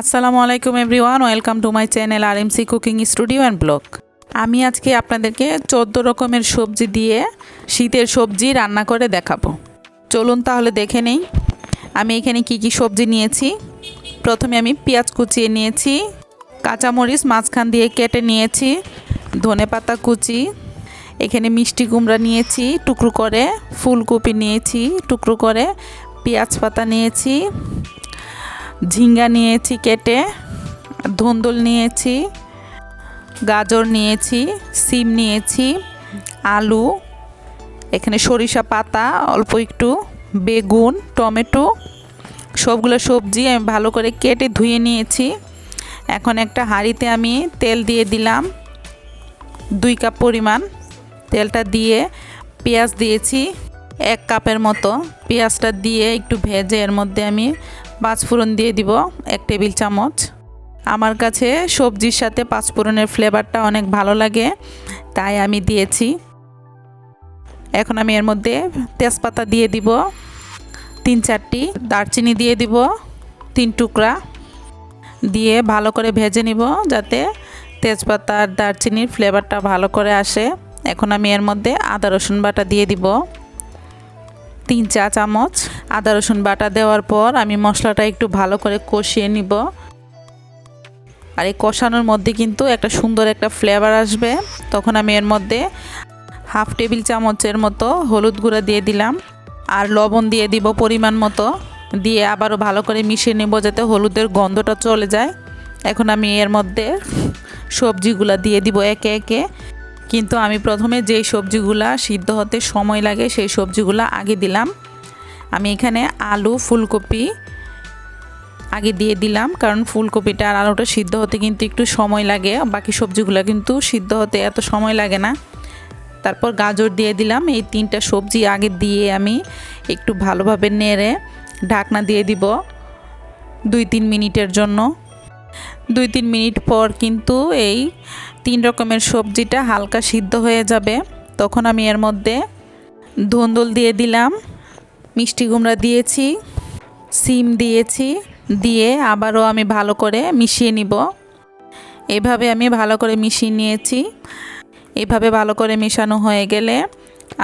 আসসালামু আলাইকুম everyone, welcome to my channel RMC cooking studio and blog. আমি আজকে আপনাদেরকে 14 রকমের সবজি দিয়ে শীতের সবজি রান্না করে দেখাবো। চলুন তাহলে দেখে নেই আমি এখানে কি কি সবজি নিয়েছি। প্রথমে আমি পেঁয়াজ কুচিয়ে নিয়েছি, কাঁচামরিচ মাঝখান দিয়ে কেটে নিয়েছি, ধনেপাতা কুচি, এখানে মিষ্টি কুমড়া নিয়েছি টুকরো করে, ফুলকপি নিয়েছি টুকরো করে, পেঁয়াজ পাতা নিয়েছি, ঝিঙ্গা নিয়েছি কেটে, ধুন্দুল নিয়েছি, গাজর নিয়েছি, সিম নিয়েছি, আলু, এখানে সরিষা পাতা অল্প একটু, বেগুন, টমেটো, সবগুলো সবজি আমি ভালো করে কেটে ধুয়ে নিয়েছি। এখন একটা হাঁড়িতে আমি তেল দিয়ে দিলাম 2 কাপ পরিমাণ। তেলটা দিয়ে পেঁয়াজ দিয়েছি 1 কাপের মতো। পেঁয়াজটা দিয়ে একটু ভেজে এর মধ্যে আমি 5 ফোড়ন দিয়ে দিব 1 টেবিল চামচ। আমার কাছে সবজির সাথে 5 ফোড়নের ফ্লেভারটা অনেক ভালো লাগে, তাই আমি দিয়েছি। এখন আমি এর মধ্যে তেজপাতা দিয়ে দিব 3-4টি, দারচিনি দিয়ে দিব 3 টুকরা, দিয়ে ভালো করে ভেজে নিব যাতে তেজপাতা আর দারচিনির ফ্লেভারটা ভালো করে আসে। এখন আমি এর মধ্যে আদা রসুন বাটা দিয়ে দিব 3 চা চামচ। আদা রসুন বাটা দেওয়ার পর আমি মশলাটা একটু ভালো করে কষিয়ে নিব। আর এই কষানোর মধ্যে কিন্তু একটা সুন্দর একটা ফ্লেভার আসবে। তখন আমি এর মধ্যে 1/2 টেবিল চামচের মতো হলুদ গুঁড়া দিয়ে দিলাম, আর লবণ দিয়ে দিব পরিমাণ মতো, দিয়ে আবারও ভালো করে মিশিয়ে নেব যাতে হলুদের গন্ধটা চলে যায়। এখন আমি এর মধ্যে সবজিগুলা দিয়ে দিব একে একে, কিন্তু আমি প্রথমে যেই সবজিগুলা সিদ্ধ হতে সময় লাগে সেই সবজিগুলা আগে দিলাম। আমি এখানে আলু, ফুলকপি আগে দিয়ে দিলাম, কারণ ফুলকপিটা আর আলুটা সিদ্ধ হতে কিন্তু একটু সময় লাগে, বাকি সবজিগুলো কিন্তু সিদ্ধ হতে এত সময় লাগে না। তারপর গাজর দিয়ে দিলাম। এই 3টা সবজি আগে দিয়ে আমি একটু ভালোভাবে নেড়ে ঢাকনা দিয়ে দিব 2-3 মিনিটের জন্য। 2-3 মিনিট পর কিন্তু এই 3 রকমের সবজিটা হালকা সিদ্ধ হয়ে যাবে। তখন আমি এর মধ্যে ধুন্দুল দিয়ে দিলাম, মিষ্টি কুমড়া দিয়েছি, সিম দিয়েছি, দিয়ে আবারও আমি ভালো করে মিশিয়ে নিব। এভাবে আমি ভালো করে মিশিয়ে নিয়েছি। এভাবে ভালো করে মেশানো হয়ে গেলে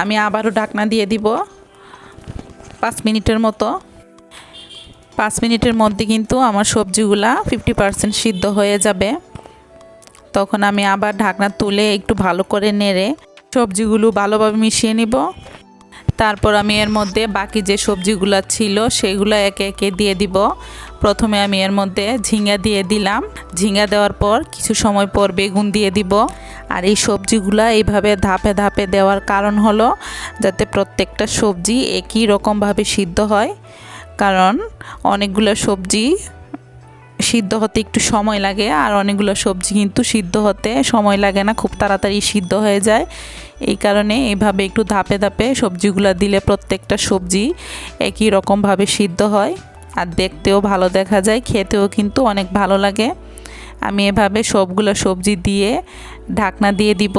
আমি আবারও ঢাকনা দিয়ে দিব 5 মিনিটের মতো। 5 মিনিটের মধ্যে কিন্তু আমার সবজিগুলা 50% সিদ্ধ হয়ে যাবে। তখন আমি আবার ঢাকনা তুলে একটু ভালো করে নেড়ে সবজিগুলো ভালোভাবে মিশিয়ে নিব। তারপর আমি এর মধ্যে বাকি যে সবজিগুলো ছিল সেগুলো একে একে দিয়ে দিব। প্রথমে আমি এর মধ্যে ঝিঙ্গা দিয়ে দিলাম, ঝিঙ্গা দেওয়ার পর কিছু সময় পর বেগুন দিয়ে দিব। আর এই সবজিগুলা এইভাবে ধাপে ধাপে দেওয়ার কারণ হলো যাতে প্রত্যেকটা সবজি একই রকমভাবে সিদ্ধ হয়, কারণ অনেকগুলো সবজি সিদ্ধ হতে একটু সময় লাগে, আর অনেকগুলো সবজি কিন্তু সিদ্ধ হতে সময় লাগে না, খুব তাড়াতাড়ি সিদ্ধ হয়ে যায়। এই কারণে এইভাবে একটু ধাপে ধাপে সবজিগুলো দিলে প্রত্যেকটা সবজি একই রকমভাবে সিদ্ধ হয়, আর দেখতেও ভালো দেখা যায়, খেতেও কিন্তু অনেক ভালো লাগে। আমি এভাবে সবগুলো সবজি দিয়ে ঢাকনা দিয়ে দিব।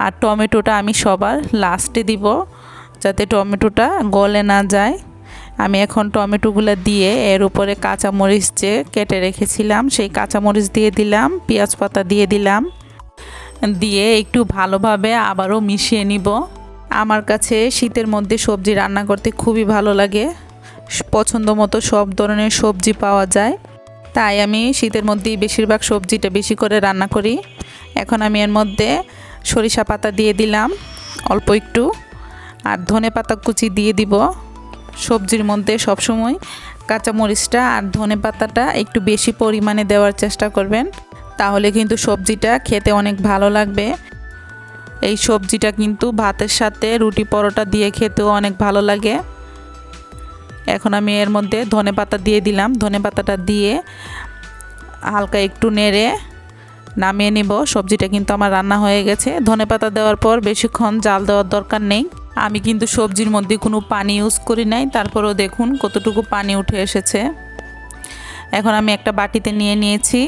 আর টমেটোটা আমি সবার লাস্টে দিব যাতে টমেটোটা গলে না যায়। আমি এখন টমেটোগুলো দিয়ে এর উপরে কাঁচামরিচ যে কেটে রেখেছিলাম সেই কাঁচামরিচ দিয়ে দিলাম, পেঁয়াজ পাতা দিয়ে দিলাম, দিয়ে একটু ভালোভাবে আবারও মিশিয়ে নিব। আমার কাছে শীতের মধ্যে সবজি রান্না করতে খুবই ভালো লাগে, পছন্দ মতো সব ধরনের সবজি পাওয়া যায়, তাই আমি শীতের মধ্যেই বেশিরভাগ সবজিটা বেশি করে রান্না করি। এখন আমি এর মধ্যে সরিষা পাতা দিয়ে দিলাম অল্প একটু, আর ধনেপাতা কুচি দিয়ে দিব। সবজির মধ্যে সবসময় কাঁচামরিচটা আর ধনেপাতাটা একটু বেশি পরিমাণে দেওয়ার চেষ্টা করবেন, তাহলে কিন্তু সবজিটা খেতে অনেক ভালো লাগবে। এই সবজিটা কিন্তু ভাতের সাথে রুটি পরোটা দিয়ে খেতেও অনেক ভালো লাগে। এখন আমি এর মধ্যে ধনেপাতা দিয়ে দিলাম। ধনেপাতাটা দিয়ে হালকা একটু নেড়ে নামিয়ে নিব। সবজিটা কিন্তু আমার রান্না হয়ে গেছে। ধনেপাতা দেওয়ার পর বেশিক্ষণ জাল দেওয়ার দরকার নেই। আমি কিন্তু সবজির মধ্যে কোনো পানি ইউজ করি নাই, তারপরেও দেখুন কতটুকু পানি উঠে এসেছে। এখন আমি একটা বাটিতে নিয়ে নিয়েছি।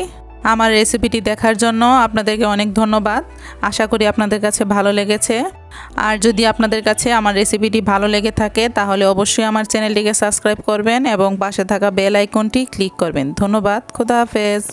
আমার রেসিপিটি দেখার জন্য আপনাদেরকে অনেক ধন্যবাদ। আশা করি আপনাদের কাছে ভালো লেগেছে। আর যদি আপনাদের কাছে আমার রেসিপিটি ভালো লেগে থাকে তাহলে অবশ্যই আমার চ্যানেলটিকে সাবস্ক্রাইব করবেন এবং পাশে থাকা বেল আইকনটি ক্লিক করবেন। ধন্যবাদ। খোদা হাফেজ।